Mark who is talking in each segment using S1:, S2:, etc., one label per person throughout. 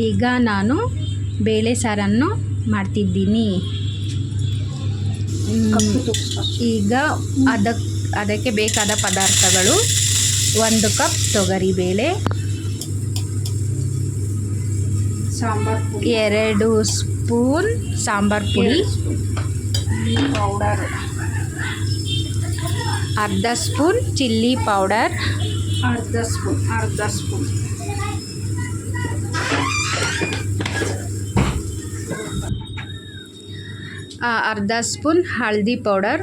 S1: ಈಗ ನಾನು ಬೇಳೆ ಸಾರನ್ನು ಮಾಡ್ತಿದ್ದೀನಿ. ಈಗ ಅದಕ್ಕೆ ಬೇಕಾದ ಪದಾರ್ಥಗಳು: 1 ಕಪ್ ತೊಗರಿಬೇಳೆ, 2 ಸ್ಪೂನ್ ಸಾಂಬಾರು ಪುಡಿ, ಅರ್ಧ ಸ್ಪೂನ್ ಚಿಲ್ಲಿ ಪೌಡರ್,
S2: ಅರ್ಧ ಸ್ಪೂನ್
S1: ಅರ್ಧ ಸ್ಪೂನ್ ಹಳದಿ ಪೌಡರ್,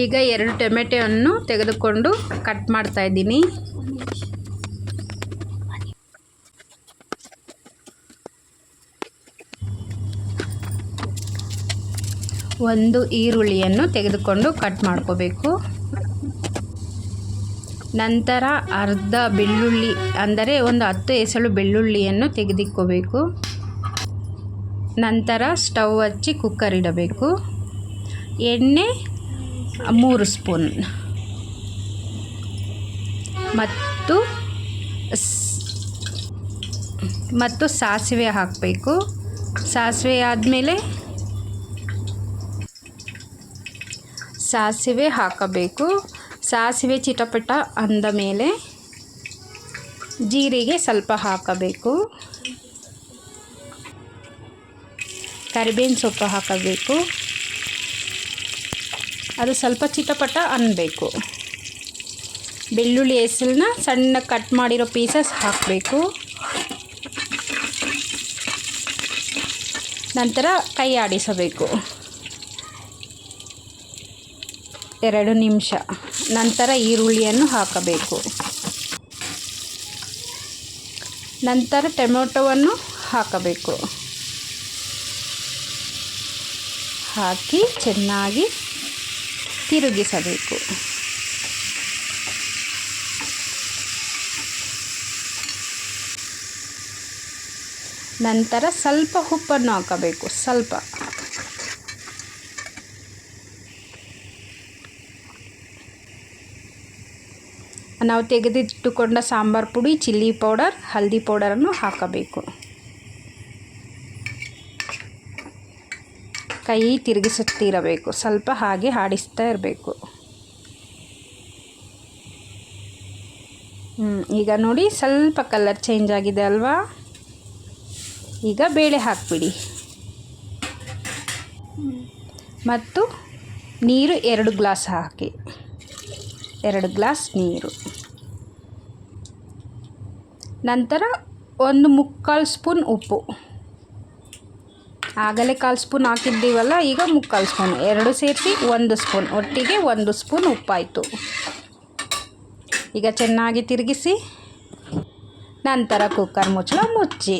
S1: ಈಗ 2 ಟೊಮೆಟೊವನ್ನು ತೆಗೆದುಕೊಂಡು ಕಟ್ ಮಾಡ್ತಾ ಇದ್ದೀನಿ. ಒಂದು ಈರುಳ್ಳಿಯನ್ನು ತೆಗೆದುಕೊಂಡು ಕಟ್ ಮಾಡ್ಕೋಬೇಕು. ನಂತರ ಅರ್ಧ ಬೆಳ್ಳುಳ್ಳಿ, ಅಂದರೆ ಒಂದು 10 ಎಸಳು ಬೆಳ್ಳುಳ್ಳಿಯನ್ನು ತೆಗೆದಿಕ್ಕೋಬೇಕು. ನಂತರ ಸ್ಟವ್ ಹಚ್ಚಿ ಕುಕ್ಕರ್ ಇಡಬೇಕು. ಎಣ್ಣೆ 3 ಸ್ಪೂನ್ ಮತ್ತು ಸಾಸಿವೆ ಹಾಕಬೇಕು. ಸಾಸಿವೆ ಆದಮೇಲೆ ಸಾಸಿವೆ ಹಾಕಬೇಕು. ಸಾಸಿವೆ ಚಿಟಪಟ ಅಂದ ಮೇಲೆ ಜೀರಿಗೆ ಸ್ವಲ್ಪ ಹಾಕಬೇಕು. ಕರಿಬೇವಿನ ಸೊಪ್ಪು ಹಾಕಬೇಕು. ಅದು ಸ್ವಲ್ಪ ಚಿಟಪಟ ಅನ್ನಬೇಕು. ಬೆಳ್ಳುಳ್ಳಿ ಹೆಸಳನ್ನ ಸಣ್ಣ ಕಟ್ ಮಾಡಿರೋ ಪೀಸಸ್ ಹಾಕಬೇಕು. ನಂತರ ಕೈ ಆಡಿಸಬೇಕು 2 ನಿಮಿಷ. ನಂತರ ಈರುಳ್ಳಿಯನ್ನು ಹಾಕಬೇಕು. ನಂತರ ಟೊಮೆಟೊವನ್ನು ಹಾಕಬೇಕು. ಹಾಕಿ ಚೆನ್ನಾಗಿ ತಿರುಗಿಸಬೇಕು. ನಂತರ ಸ್ವಲ್ಪ ಉಪ್ಪನ್ನು ಹಾಕಬೇಕು. ಸ್ವಲ್ಪ ನಾವು ತೆಗೆದಿಟ್ಟುಕೊಂಡ ಸಾಂಬಾರು ಪುಡಿ, ಚಿಲ್ಲಿ ಪೌಡರ್, ಹಳದಿ ಪೌಡರನ್ನು ಹಾಕಬೇಕು. ಕೈ ತಿರುಗಿಸುತ್ತಿರಬೇಕು. ಸ್ವಲ್ಪ ಹಾಗೆ ಆಡಿಸ್ತಾ ಇರಬೇಕು. ಈಗ ನೋಡಿ ಸ್ವಲ್ಪ ಕಲರ್ ಚೇಂಜ್ ಆಗಿದೆ ಅಲ್ವಾ? ಈಗ ಬೇಳೆ ಹಾಕಿಬಿಡಿ. ಮತ್ತು ನೀರು 2 ಗ್ಲಾಸ್ ಹಾಕಿ. 2 ಗ್ಲಾಸ್ ನೀರು. ನಂತರ 1/4 ಸ್ಪೂನ್ ಉಪ್ಪು. ಆಗಲೇ 1/4 ಸ್ಪೂನ್ ಹಾಕಿದ್ದೀವಲ್ಲ, ಈಗ 3/4 ಸ್ಪೂನ್. 2 ಸೇರಿಸಿ 1 ಸ್ಪೂನ್. ಒಟ್ಟಿಗೆ 1 ಸ್ಪೂನ್ ಉಪ್ಪಾಯಿತು. ಈಗ ಚೆನ್ನಾಗಿ ತಿರುಗಿಸಿ ನಂತರ ಕುಕ್ಕರ್ ಮುಚ್ಚಳ ಮುಚ್ಚಿ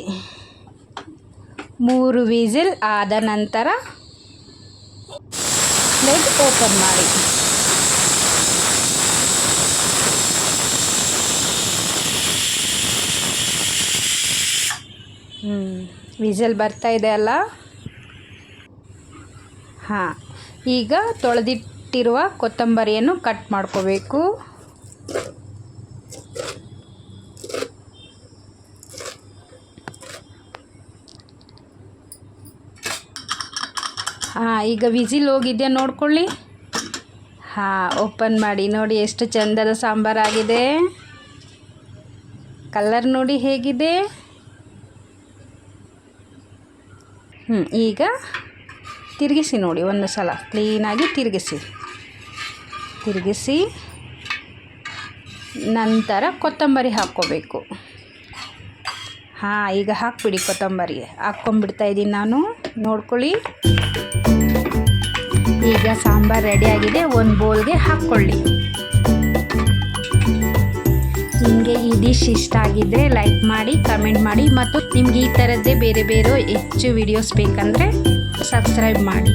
S1: 3 ವಿಸಿಲ್ ಆದ ನಂತರ ಲಿಡ್ ಓಪನ್ ಮಾಡಿ. ವಿಸಿಲ್ ಬರ್ತಾ ಇದೆ ಅಲ್ಲ? ಈಗ ತೊಳೆದಿಟ್ಟಿರುವ ಕೊತ್ತಂಬರಿಯನ್ನು ಕಟ್ ಮಾಡ್ಕೋಬೇಕು. ಈಗ ವಿಸಿಲ್ ಹೋಗಿದೆಯಾ ನೋಡ್ಕೊಳ್ಳಿ. ಓಪನ್ ಮಾಡಿ ನೋಡಿ ಎಷ್ಟು ಚಂದದ ಸಾಂಬಾರಾಗಿದೆ. ಕಲರ್ ನೋಡಿ ಹೇಗಿದೆ. ಈಗ ತಿರುಗಿಸಿ ನೋಡಿ, ಒಂದು ಸಲ ಕ್ಲೀನಾಗಿ ತಿರುಗಿಸಿ ನಂತರ ಕೊತ್ತಂಬರಿ ಹಾಕ್ಕೋಬೇಕು. ಈಗ ಹಾಕ್ಬಿಡಿ. ಕೊತ್ತಂಬರಿ ಹಾಕ್ಕೊಂಡ್ಬಿಡ್ತಾ ಇದ್ದೀನಿ ನಾನು, ನೋಡ್ಕೊಳ್ಳಿ. ಈಗ ಸಾಂಬಾರು ರೆಡಿಯಾಗಿದೆ. ಒಂದು ಬೌಲ್ಗೆ ಹಾಕ್ಕೊಳ್ಳಿ. ನಿಮಗೆ ಈ ಡಿಶ್ ಇಷ್ಟ ಆಗಿದ್ದರೆ ಲೈಕ್ ಮಾಡಿ, ಕಮೆಂಟ್ ಮಾಡಿ, ಮತ್ತು ನಿಮಗೆ ಈ ಥರದ್ದೇ ಬೇರೆ ಹೆಚ್ಚು ವಿಡಿಯೋಸ್ ಬೇಕಂದರೆ ಸಬ್ಸ್ಕ್ರೈಬ್ ಮಾಡಿ.